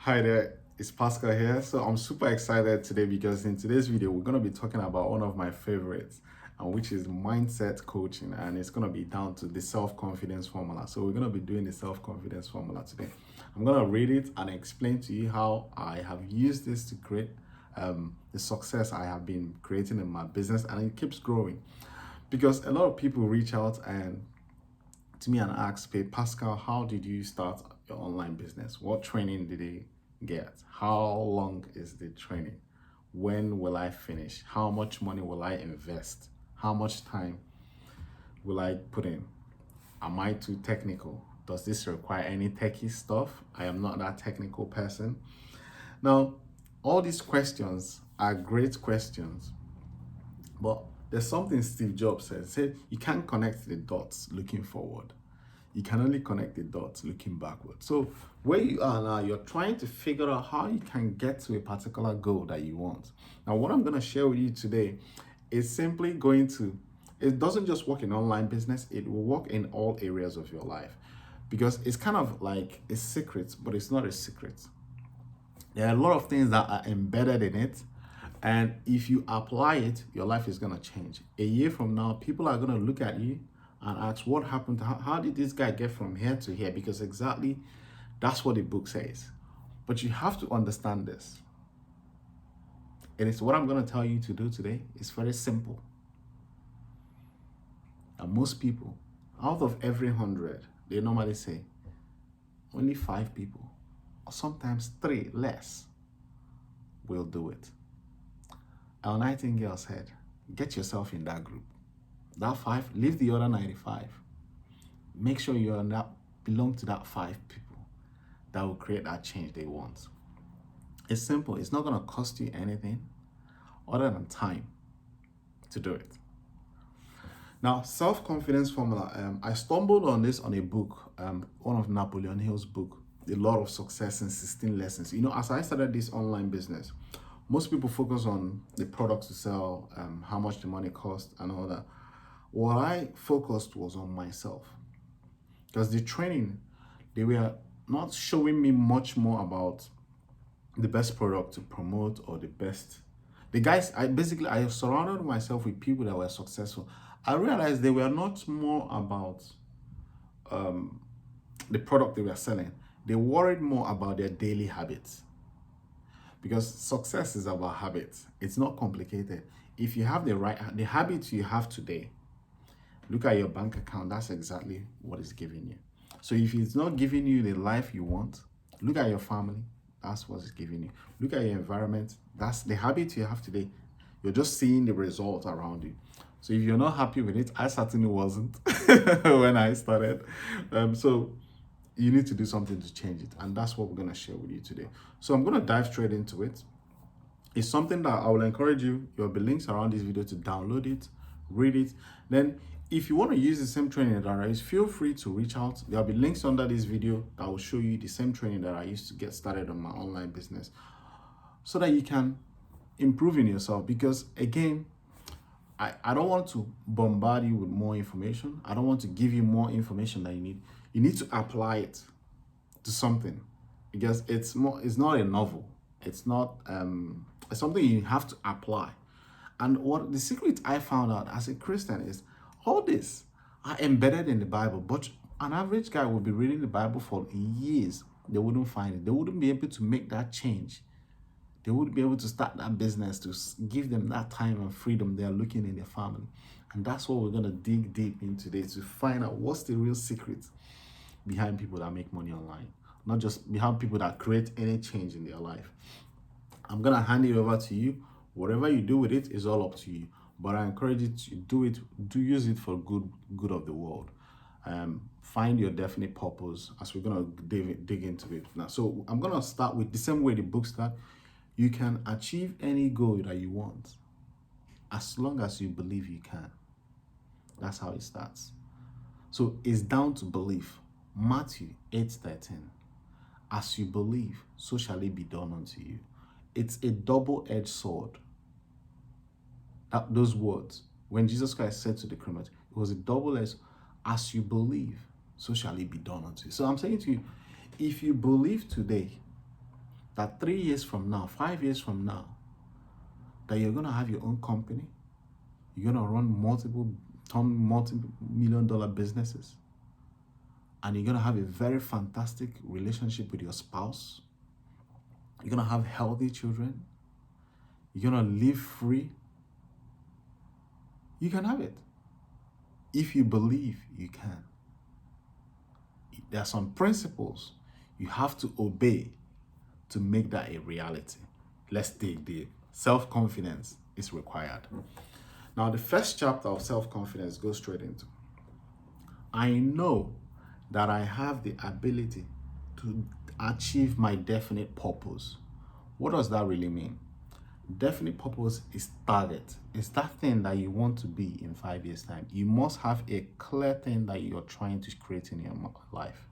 Hi there, it's Pascal here. So I'm super excited today because in today's video, we're going to be talking about one of my favorites, which is mindset coaching. And it's going to be down to the self-confidence formula. So we're going to be doing the self-confidence formula today. I'm going to read it and explain to you how I have used this to create the success I have been creating in my business, and it keeps growing. Because a lot of people reach out and to me and ask, "Hey Pascal, how did you start your online business? What training did you get? How long is the training? When will I finish? How much money will I invest? How much time will I put in? Am I too technical? Does this require any techie stuff? I am not that technical person." Now, all these questions are great questions, but there's something Steve Jobs said. He said you can't connect the dots looking forward. You can only connect the dots looking backward. So where you are now, you're trying to figure out how you can get to a particular goal that you want. Now, what I'm going to share with you today is simply going to, it doesn't just work in online business, it will work in all areas of your life, because it's kind of like a secret, but it's not a secret. There are a lot of things that are embedded in it. And if you apply it, your life is going to change. A year from now, people are going to look at you and ask, what happened? How did this guy get from here to here? Because exactly that's what the book says. But you have to understand this. And it's what I'm going to tell you to do today. It's very simple. And most people, out of every 100, they normally say only 5 people, or sometimes 3 less, will do it. Our Nightingale said, get yourself in that group. That 5, leave the other 95. Make sure you're not belong to that 5 people that will create that change they want. It's simple. It's not going to cost you anything other than time to do it. Now, self-confidence formula. I stumbled on this on a book, one of Napoleon Hill's book, The Law of Success in 16 Lessons. You know, as I started this online business, most people focus on the products to sell, how much the money costs and all that. What I focused was on myself, because the training, they were not showing me much more about the best product to promote or the best. The guys, I surrounded myself with people that were successful. I realized they were not more about the product they were selling. They worried more about their daily habits, because success is about habits. It's not complicated. If you have the habits you have today, look at your bank account. That's exactly what it's giving you. So if it's not giving you the life you want, look at your family. That's what it's giving you. Look at your environment. That's the habit you have today. You're just seeing the result around you. So if you're not happy with it, I certainly wasn't when I started. So you need to do something to change it. And that's what we're going to share with you today. So I'm going to dive straight into it. It's something that I will encourage you. There will be links around this video to download it, read it. Then if you want to use the same training that I use, feel free to reach out. There'll be links under this video that will show you the same training that I used to get started on my online business, so that you can improve in yourself. Because again, I don't want to bombard you with more information. I don't want to give you more information that you need. You need to apply it to something, because it's not a novel. It's not it's something you have to apply. And what the secret I found out as a Christian is, all this are embedded in the Bible, but an average guy would be reading the Bible for years. They wouldn't find it. They wouldn't be able to make that change. They wouldn't be able to start that business to give them that time and freedom they are looking in their family. And that's what we're going to dig deep into today, to find out what's the real secret behind people that make money online, not just behind people that create any change in their life. I'm going to hand it over to you. Whatever you do with it is all up to you. But I encourage you to do use it for good of the world. Find your definite purpose, as we're going to dig into it now. So I'm going to start with the same way the book starts. You can achieve any goal that you want as long as you believe you can. That's how it starts. So it's down to belief. Matthew 8:13. As you believe, so shall it be done unto you. It's a double-edged sword. Those words, when Jesus Christ said to the criminal, it was a double-edged. As you believe, so shall it be done unto you. So I'm saying to you, if you believe today, that 3 years from now, 5 years from now, that you're going to have your own company, you're going to run multi-million dollar businesses, and you're going to have a very fantastic relationship with your spouse. You're going to have healthy children. You're going to live free. You can have it. If you believe, you can. There are some principles you have to obey to make that a reality. Let's dig deep. Self-confidence is required. Now, the first chapter of self-confidence goes straight into, I know that I have the ability to achieve my definite purpose. What does that really mean? Definite purpose is target. It's that thing that you want to be in 5 years' time. You must have a clear thing that you're trying to create in your life.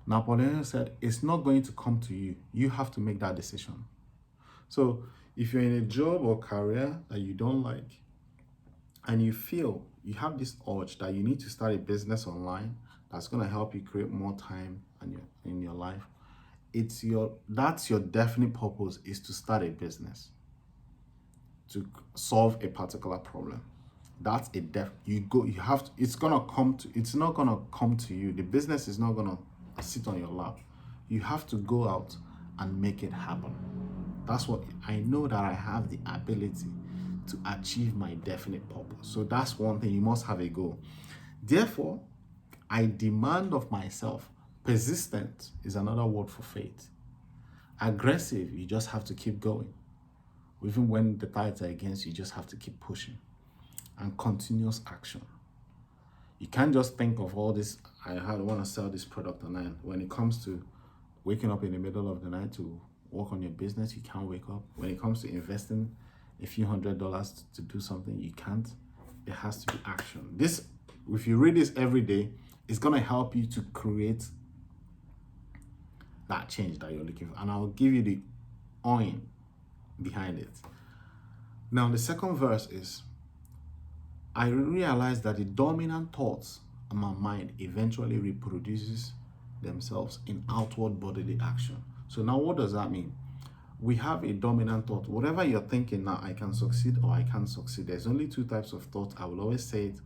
Napoleon said, it's not going to come to you. You have to make that decision. So if you're in a job or career that you don't like, and you feel you have this urge that you need to start a business online that's going to help you create more time in your life, that's your definite purpose, is to start a business to solve a particular problem. That's a it's not gonna come to you. The business is not gonna sit on your lap. You have to go out and make it happen. That's what I know, that I have the ability to achieve my definite purpose. So that's one thing. You must have a goal. Therefore, I demand of myself. Persistent is another word for faith. Aggressive, you just have to keep going. Even when the tides are against you, you just have to keep pushing. And continuous action. You can't just think of all this, I want to sell this product online. When it comes to waking up in the middle of the night to work on your business, you can't wake up. When it comes to investing a few $100s to do something, you can't. There has to be action. This, if you read this every day, it's going to help you to create that change that you're looking for. And I'll give you the oil behind it. Now, the second verse is, I realize that the dominant thoughts in my mind eventually reproduces themselves in outward bodily action. So now what does that mean? We have a dominant thought. Whatever you're thinking now, I can succeed or I can't succeed. There's only two types of thought. I will always say it.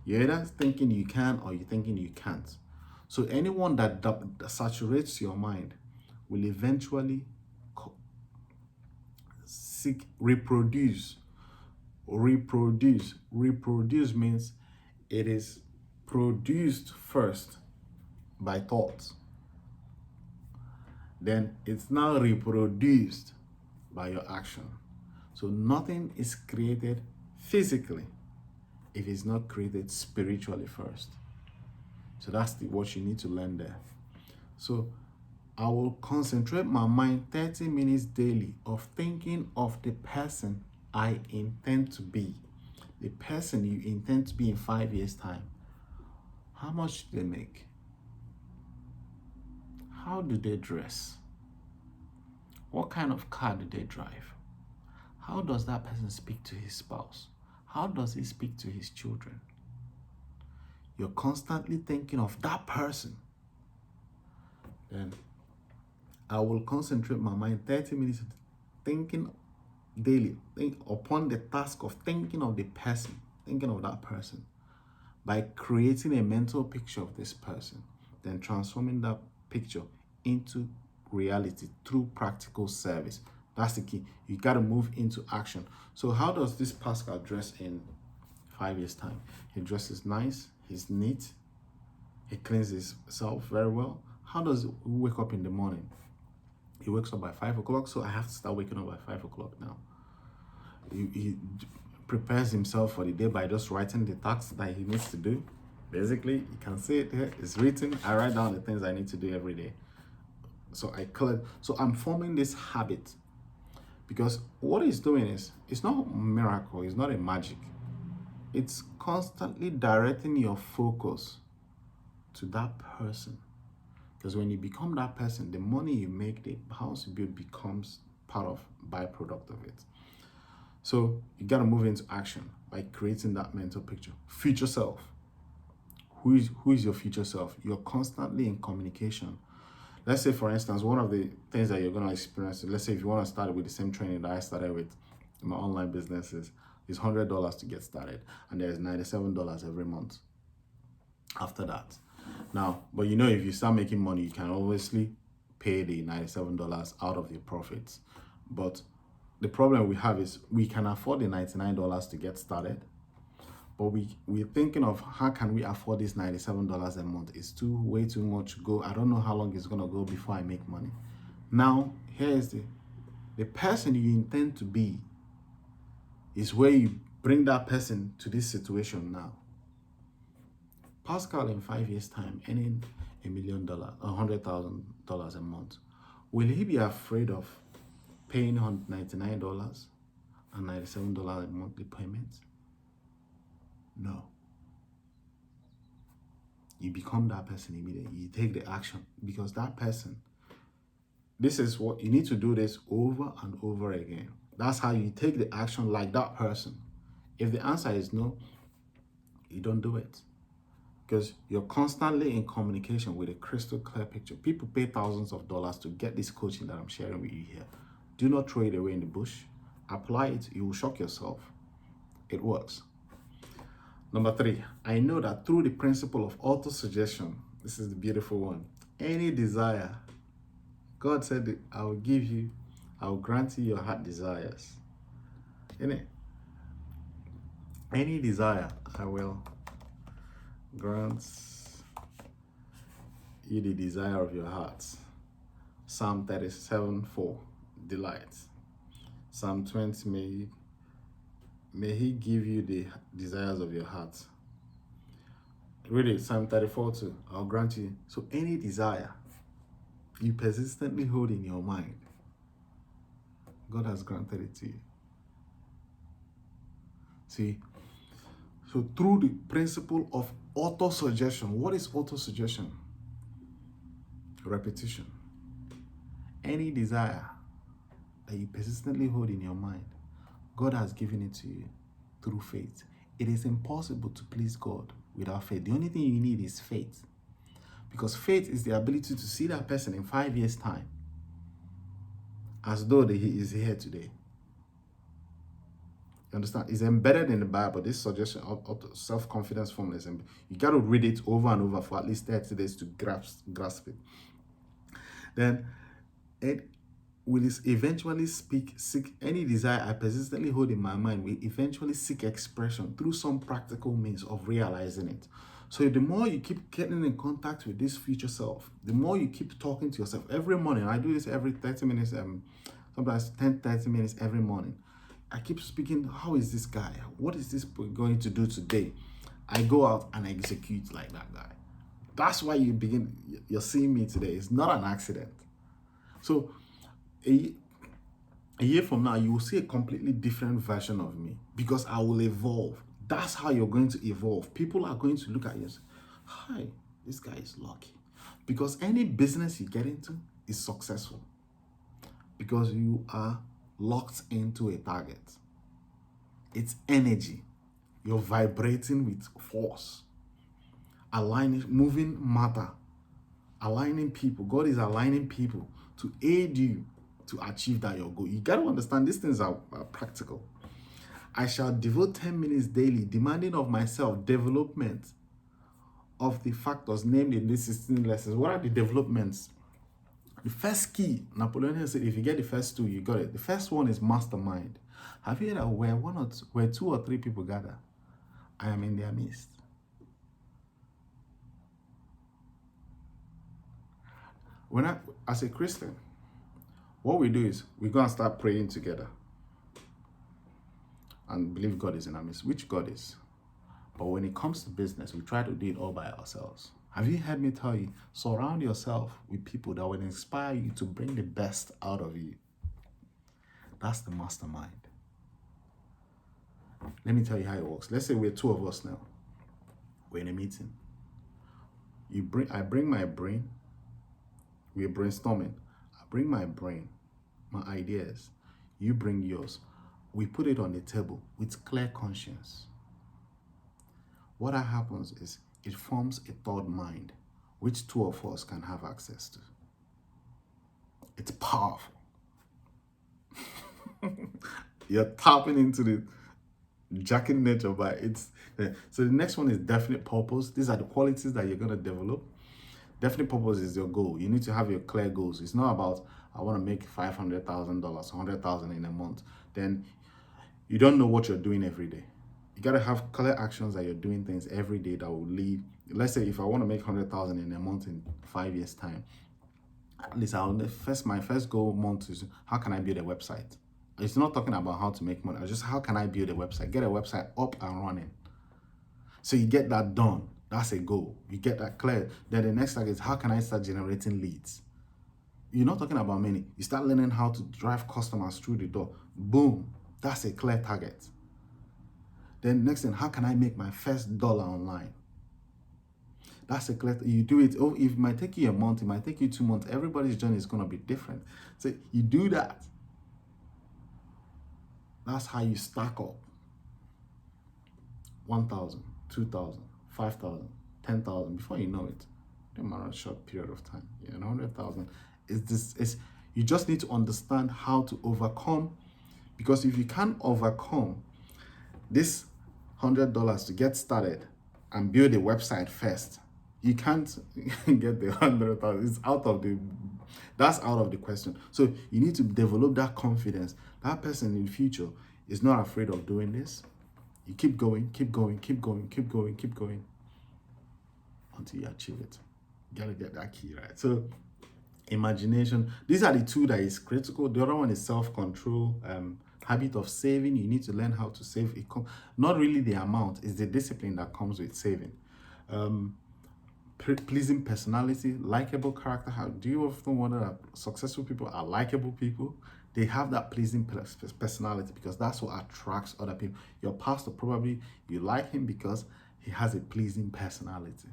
You're either thinking you can or you're thinking you can't. So anyone that saturates your mind will eventually reproduce. Reproduce means it is produced first by thoughts. Then it's now reproduced by your action. So nothing is created physically if it's not created spiritually first. So that's what you need to learn there. So I will concentrate my mind 30 minutes daily of thinking of the person I intend to be. The person you intend to be in 5 years' time. How much do they make? How do they dress? What kind of car do they drive? How does that person speak to his spouse? How does he speak to his children? You're constantly thinking of that person. Then I will concentrate my mind 30 minutes thinking daily, upon the task of thinking of the person, thinking of that person, by creating a mental picture of this person, then transforming that picture into reality through practical service. That's the key. You got to move into action. So how does this Pascal dress in 5 years' time? He dresses nice, he's neat, he cleans himself very well. How does he wake up in the morning? He wakes up by 5 o'clock, so I have to start waking up by 5 o'clock now. He prepares himself for the day by just writing the tasks that he needs to do. Basically, you can see it here. It's written. I write down the things I need to do every day. So I'm forming this habit, because what he's doing is, it's not a miracle. It's not a magic. It's constantly directing your focus to that person. Because when you become that person, the money you make, the house you build becomes byproduct of it. So you got to move into action by creating that mental picture. Future self. Who is your future self? You're constantly in communication. Let's say, for instance, one of the things that you're going to experience, let's say if you want to start with the same training that I started with in my online businesses, is $100 to get started, and there's $97 every month after that. Now, but you know, if you start making money, you can obviously pay the $97 out of your profits. But the problem we have is we can afford the $99 to get started, but we're thinking of how can we afford this $97 a month. It's way too much to go. I don't know how long it's gonna go before I make money. Now, here's the person you intend to be is where you bring that person to this situation now. Pascal in 5 years' time earning $1 million, $100,000 a month. Will he be afraid of paying $99 and $97 a monthly payments? No. You become that person immediately. You take the action because that person, this is what you need to do, this over and over again. That's how you take the action like that person. If the answer is no, you don't do it because you're constantly in communication with a crystal clear picture. People pay thousands of dollars to get this coaching that I'm sharing with you here. Do not throw it away in the bush. Apply it. You will shock yourself. It works. Number 3, I know that through the principle of auto-suggestion, this is the beautiful one, any desire, God said, I will grant you your heart desires. Any desire, I will grant you the desire of your heart. Psalm 37:4, delight. Psalm 20, may he give you the desires of your heart. Read it, Psalm 34:2, I'll grant you. So any desire you persistently hold in your mind, God has granted it to you. See, so through the principle of auto-suggestion, what is auto-suggestion? Repetition. Any desire that you persistently hold in your mind, God has given it to you through faith. It is impossible to please God without faith. The only thing you need is faith. Because faith is the ability to see that person in 5 years' time as though he is here today. You understand? It's embedded in the Bible. This suggestion of self-confidence formula is you got to read it over and over for at least 30 days to grasp it. Then it will eventually seek any desire I persistently hold in my mind will eventually seek expression through some practical means of realizing it. So the more you keep getting in contact with this future self, the more you keep talking to yourself every morning. I do this every 30 minutes, sometimes 30 minutes every morning. I keep speaking, how is this guy? What is this going to do today? I go out and execute like that guy. That's why you're seeing me today. It's not an accident. So a year from now, you will see a completely different version of me because I will evolve. That's how you're going to evolve. People are going to look at you and say, hi, this guy is lucky. Because any business you get into is successful because you are locked into a target. It's energy. You're vibrating with force. Aligning, moving matter. Aligning people. God is aligning people to aid you to achieve that your goal. You got to understand these things are practical. I shall devote 10 minutes daily, demanding of myself development of the factors named in these 16 lessons. What are the developments? The first key, Napoleon Hill said, if you get the first 2, you got it. The first one is mastermind. Have you heard that where 2 or 3 people gather, I am in their midst? As a Christian, what we do is we go and start praying together and believe God is in our midst, which God is. But when it comes to business, we try to do it all by ourselves. Have you heard me tell you, surround yourself with people that will inspire you to bring the best out of you? That's the mastermind. Let me tell you how it works. Let's say we're 2 of us now. We're in a meeting. I bring my brain. We're brainstorming. I bring my brain, my ideas. You bring yours. We put it on the table with clear conscience. What happens is it forms a third mind, which 2 of us can have access to. powerful. You're tapping into the jacking nature, but it's so the next one is definite purpose. These are the qualities that you're going to develop. Definite purpose is your goal. You need to have your clear goals. It's not about I want to make $500,000, $100,000 in a month. Then you don't know what you're doing every day. You got to have clear actions that you're doing things every day that will lead. Let's say if I want to make 100,000 in a month in 5 years time, at least my first goal month is how can I build a website. It's not talking about how to make money. It's just how can I build a website, get a website up and running. So you get that done. That's a goal. You get that clear. Then the next target is how can I start generating leads? You're not talking about money. You start learning how to drive customers through the door. Boom. That's a clear target. Then next thing, how can I make my first dollar online? That's a clear. You do it. Oh, it might take you a month. It might take you 2 months. Everybody's journey is going to be different. So you do that. That's how you stack up. 1,000, 2,000, 5,000, 10,000. Before you know it, no matter a short period of time, 100,000. Is you just need to understand how to overcome, because if you can't overcome this $100 to get started and build a website first, you can't get the 100,000. That's out of the question. So you need to develop that confidence. That person in the future is not afraid of doing this. You keep going, keep going, keep going, keep going, keep going until you achieve it. You gotta get that key right. So imagination, these are the two that is critical. The other one is self-control, habit of saving. You need to learn how to save. Not really the amount, it's the discipline that comes with saving. Pleasing personality, likable character. How do you often wonder that successful people are likable people? They have that pleasing personality because that's what attracts other people. Your pastor, probably you like him because he has a pleasing personality.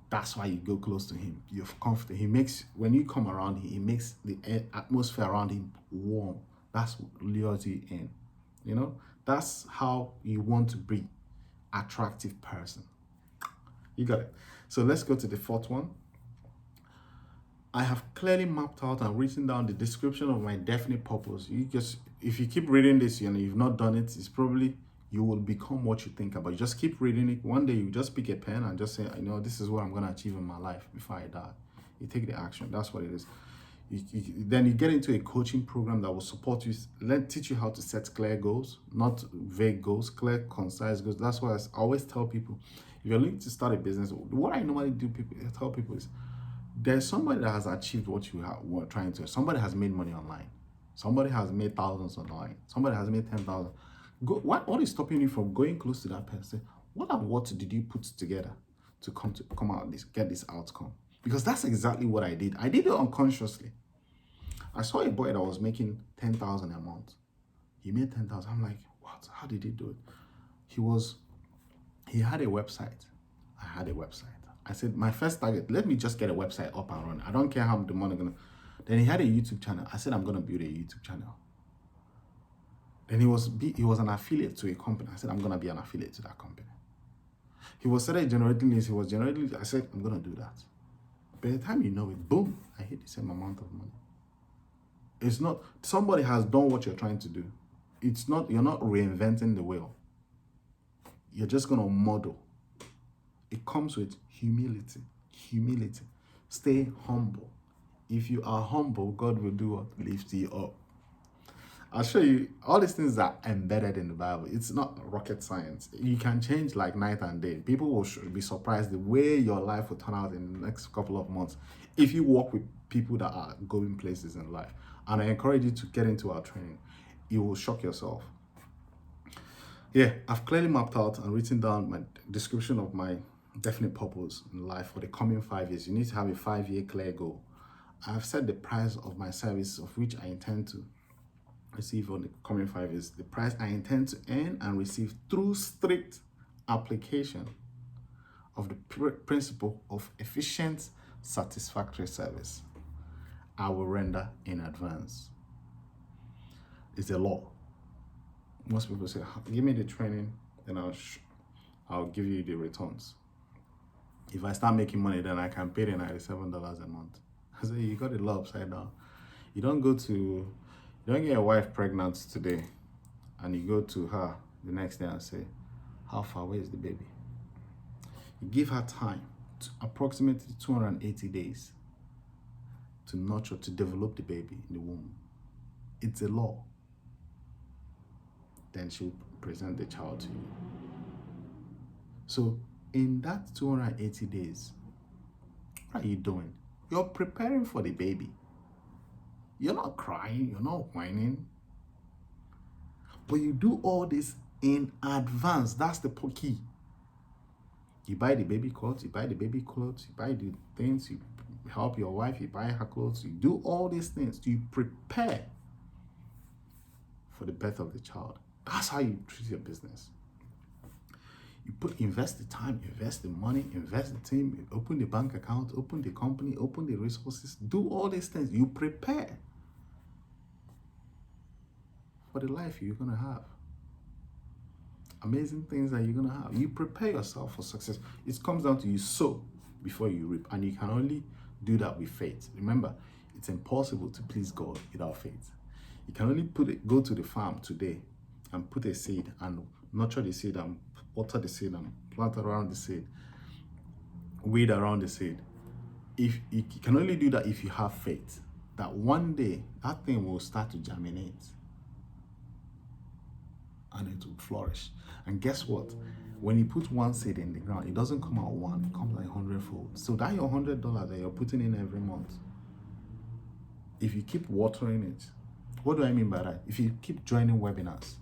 That's why you go close to him. You're comfortable. He makes, when you come around, he makes the atmosphere around him warm. That's lures you in. That's how you want to be. Attractive person. You got it. So let's go to the fourth one. I have clearly mapped out and written down the description of my definite purpose. If you keep reading this and you've not done it, it's probably you will become what you think about. You just keep reading it. One day you just pick a pen and just say, this is what I'm going to achieve in my life before I die. You take the action. That's what it is. Then you get into a coaching program that will support you, teach you how to set clear goals, not vague goals, clear, concise goals. That's why I always tell people, if you're looking to start a business, what I normally tell people is, there's somebody that has achieved what you were trying to. Somebody has made money online. Somebody has made thousands online. Somebody has made 10,000. What is stopping you from going close to that person? What did you put together to come out get this outcome? Because that's exactly what I did. I did it unconsciously. I saw a boy that was making 10,000 a month. He made 10,000. I'm like, what? How did he do it? He had a website. I had a website. I said, my first target, let me just get a website up and run. I don't care how the money gonna. Then he had a YouTube channel. I said, I'm gonna build a YouTube channel. Then he was an affiliate to a company. I said, I'm gonna be an affiliate to that company. He was started generating leads. I said, I'm gonna do that. By the time you know it, boom, I hit the same amount of money. It's not, somebody has done what you're trying to do. You're not reinventing the wheel. You're just gonna model. It comes with humility. Humility. Stay humble. If you are humble, God will do what? Lift you up. I'll show you all these things that are embedded in the Bible. It's not rocket science. You can change like night and day. People will be surprised the way your life will turn out in the next couple of months if you work with people that are going places in life. And I encourage you to get into our training. You will shock yourself. Yeah, I've clearly mapped out and written down my description of my definite purpose in life for the coming 5 years. You need to have a 5-year clear goal. I've set the price of my service, of which I intend to receive on the coming 5 years. The price I intend to earn and receive through strict application of the principle of efficient, satisfactory service I will render in advance. It's a law. Most people say, give me the training, then I'll give you the returns. If I start making money, then I can pay the $97 a month. I say, you got the law upside down. You don't get your wife pregnant today and you go to her the next day and say, how far away is the baby? You give her time, to approximately 280 days to nurture, to develop the baby in the womb. It's a law. Then she'll present the child to you. So in that 280 days, what are you doing? You're preparing for the baby. You're not crying, you're not whining. But you do all this in advance. That's the key. You buy the baby clothes, you buy the things, you help your wife, you buy her clothes, you do all these things. You prepare for the birth of the child. That's how you treat your business. You invest the time, invest the money, invest the team, open the bank account, open the company, open the resources, do all these things. You prepare for the life you're gonna have. Amazing things that you're gonna have. You prepare yourself for success. It comes down to you sow before you reap, and you can only do that with faith. Remember, it's impossible to please God without faith. You can only go to the farm today and put a seed and nurture the seed and water the seed and plant around the seed, weed around the seed. If you can only do that if you have faith that one day that thing will start to germinate and it will flourish. And guess what? When you put one seed in the ground, it doesn't come out one, it comes like 100-fold. So that your $100 that you're putting in every month, if you keep watering it, what do I mean by that? If you keep joining webinars,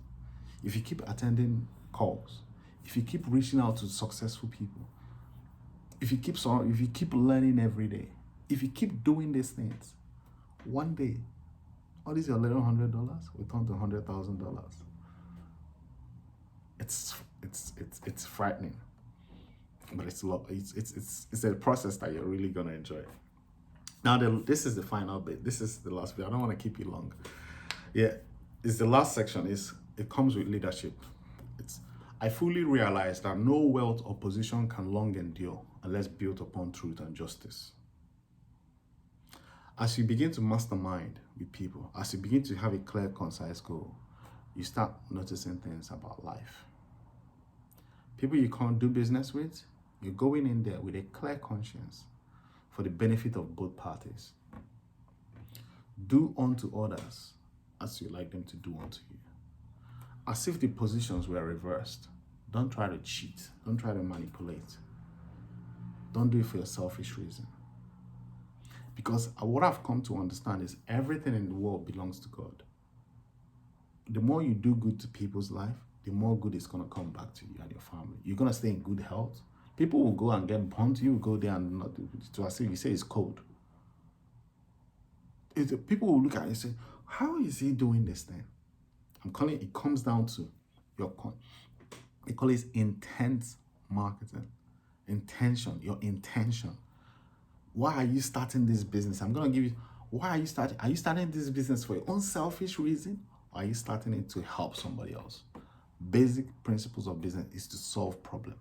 if you keep attending calls, if you keep reaching out to successful people, if you keep learning every day, if you keep doing these things, one day, all these your little $100 will turn to $100,000. It's frightening, but it's a process that you're really gonna enjoy. Now this is the final bit. This is the last bit. I don't want to keep you long. Yeah, it's the last section. It comes with leadership. I fully realize that no wealth or position can long endure unless built upon truth and justice. As you begin to mastermind with people, as you begin to have a clear, concise goal, you start noticing things about life. People you can't do business with, you're going in there with a clear conscience for the benefit of both parties. Do unto others as you like them to do unto you. As if the positions were reversed. Don't try to cheat. Don't try to manipulate. Don't do it for your selfish reason. Because what I've come to understand is everything in the world belongs to God. The more you do good to people's life, the more good is going to come back to you and your family. You're going to stay in good health. People will go and get burnt. You will go there and not do it. To as if you say it's cold. People will look at it and say, how is he doing this thing? It comes down to they call it intense marketing. Intention, your intention. Why are you starting this business? I'm going to give you, why are you starting? Are you starting this business for your own selfish reason? Or are you starting it to help somebody else? Basic principles of business is to solve problem.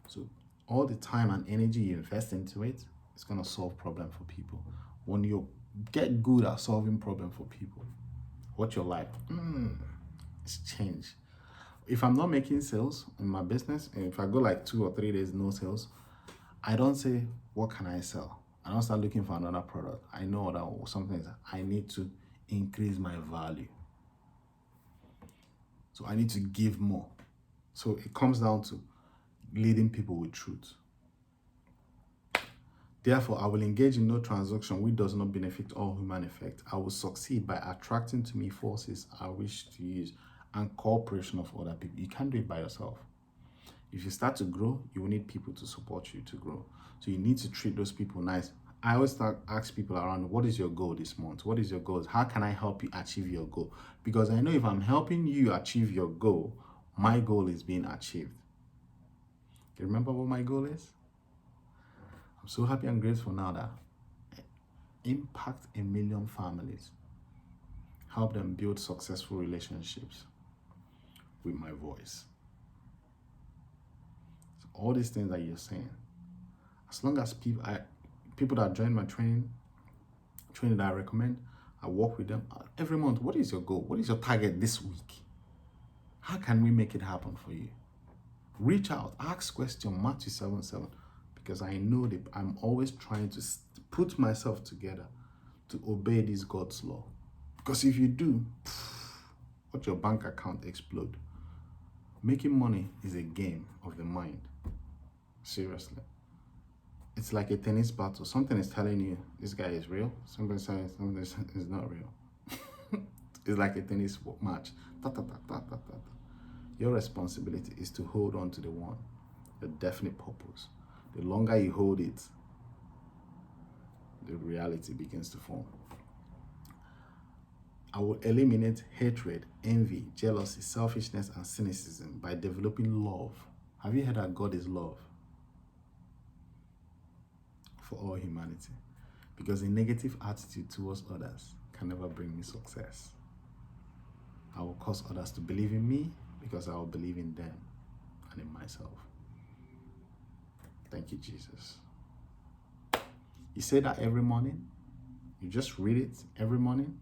So all the time and energy you invest into it, it's going to solve problem for people. When you get good at solving problem for people, what you're like, it's changed. If I'm not making sales in my business, and if I go like 2 or 3 days no sales, I don't say, what can I sell? I don't start looking for another product. I know that something is, I need to increase my value. So I need to give more. So it comes down to leading people with truth. Therefore, I will engage in no transaction which does not benefit all human effect. I will succeed by attracting to me forces I wish to use and cooperation of other people. You can't do it by yourself. If you start to grow, you will need people to support you to grow. So you need to treat those people nice. I always ask people around, what is your goal this month? What is your goal? How can I help you achieve your goal? Because I know if I'm helping you achieve your goal, my goal is being achieved. You remember what my goal is? I'm so happy and grateful now that I impact 1 million families, help them build successful relationships with my voice. So all these things that you're saying, as long as people that join my training training that I recommend. I work with them every month. What is your goal? What is your target this week? How can we make it happen for you? Reach out, ask question, Matthew 7:7, because I know that I'm always trying to put myself together to obey this God's law. Because if you do, watch your bank account explode. Making money is a game of the mind. Seriously. It's like a tennis battle. Something is telling you this guy is real. Something is saying something is not real. It's like a tennis match. Ta, ta, ta, ta, ta, ta. Your responsibility is to hold on to the one, the definite purpose. The longer you hold it, the reality begins to form. I will eliminate hatred, envy, jealousy, selfishness, and cynicism by developing love. Have you heard that God is love for all humanity? Because a negative attitude towards others can never bring me success. I will cause others to believe in me because I will believe in them and in myself. Thank you, Jesus. You say that every morning. You just read it every morning.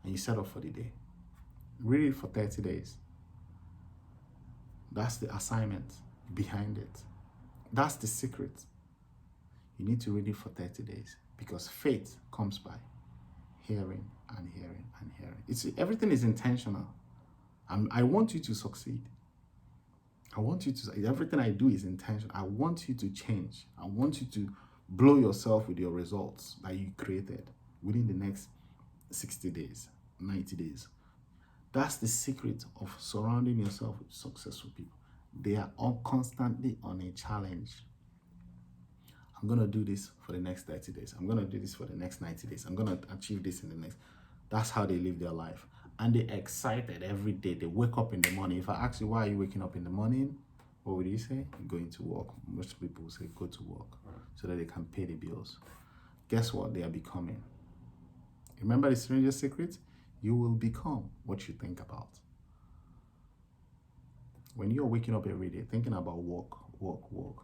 And you set up for the day. Read it for 30 days. That's the assignment behind it. That's the secret. You need to read it for 30 days because faith comes by hearing and hearing and hearing. Everything is intentional. I want you to succeed. I want you to, everything I do is intentional. I want you to change. I want you to blow yourself with your results that you created within the next 60 days, 90 days. That's the secret of surrounding yourself with successful people. They are all constantly on a challenge. I'm going to do this for the next 30 days. I'm going to do this for the next 90 days. I'm going to achieve this in the next. That's how they live their life. And they're excited every day. They wake up in the morning. If I ask you, why are you waking up in the morning? What would you say? Going to work. Most people will say, go to work so that they can pay the bills. Guess what? They are becoming. Remember the strangest secret? You will become what you think about. When you're waking up every day thinking about work,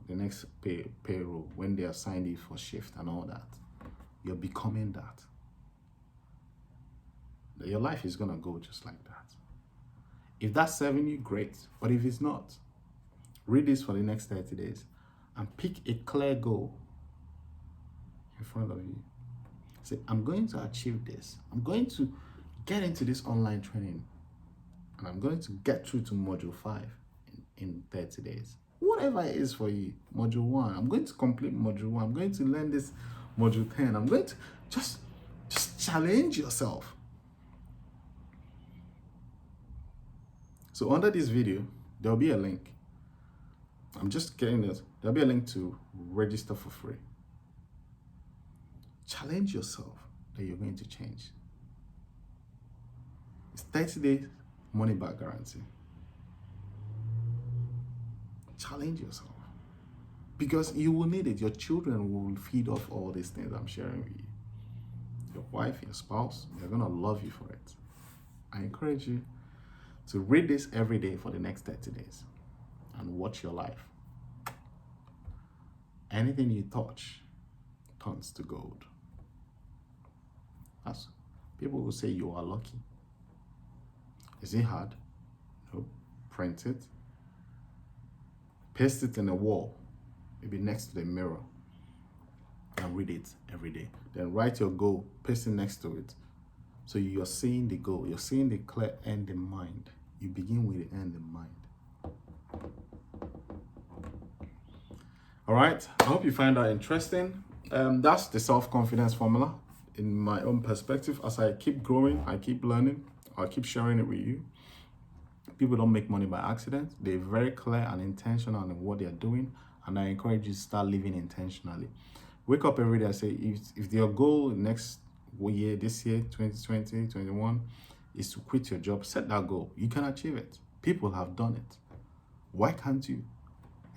the next payroll, when they assigned you for shift and all that, you're becoming that. Your life is going to go just like that. If that's serving you, great. But if it's not, read this for the next 30 days and pick a clear goal in front of you. Say, I'm going to achieve this. I'm going to get into this online training and I'm going to get through to module 5 in 30 days. Whatever it is for you, module 1, I'm going to complete module 1. I'm going to learn this module 10. I'm going to just challenge yourself. So under this video, there'll be a link. I'm just getting this. There'll be a link to register for free. Challenge yourself that you're going to change. It's 30 days money back guarantee. Challenge yourself. Because you will need it. Your children will feed off all these things I'm sharing with you. Your wife, your spouse, they're going to love you for it. I encourage you to read this every day for the next 30 days and watch your life. Anything you touch turns to gold. That's, people will say you are lucky. Is it hard? No. Print it. Paste it in a wall, maybe next to the mirror, and read it every day. Then write your goal, paste it next to it. So you're seeing the goal, you're seeing the clear end in mind. You begin with the end in mind. All right, I hope you find that interesting. That's the self-confidence formula in my own perspective. As I keep growing, I keep learning, I keep sharing it with you. People don't make money by accident. They're very clear and intentional in what they're doing, and I encourage you to start living intentionally. Wake up every day and say, if your goal next year, this year, 2020, 21, is to quit your job, set that goal. You can achieve it. People have done it. Why can't you?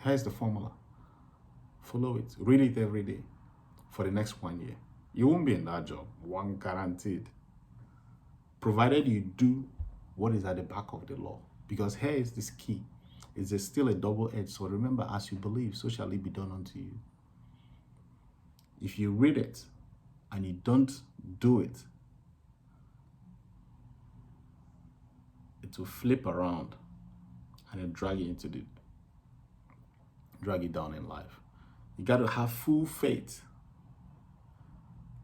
Here's the formula. Follow it. Read it every day for the next 1 year. You won't be in that job. One guaranteed. Provided you do what is at the back of the law. Because here is this key. It's still a double-edged sword. Remember, as you believe, so shall it be done unto you. If you read it and you don't do it, it will flip around and then drag you down in life. You got to have full faith.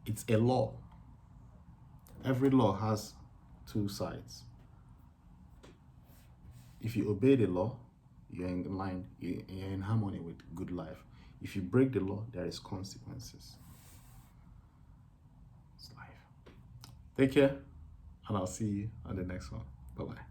It's a law. Every law has two sides. If you obey the law, you're in line, you're in harmony with good life. If you break the law, there is consequences. It's life. Take care, and I'll see you on the next one. Bye-bye.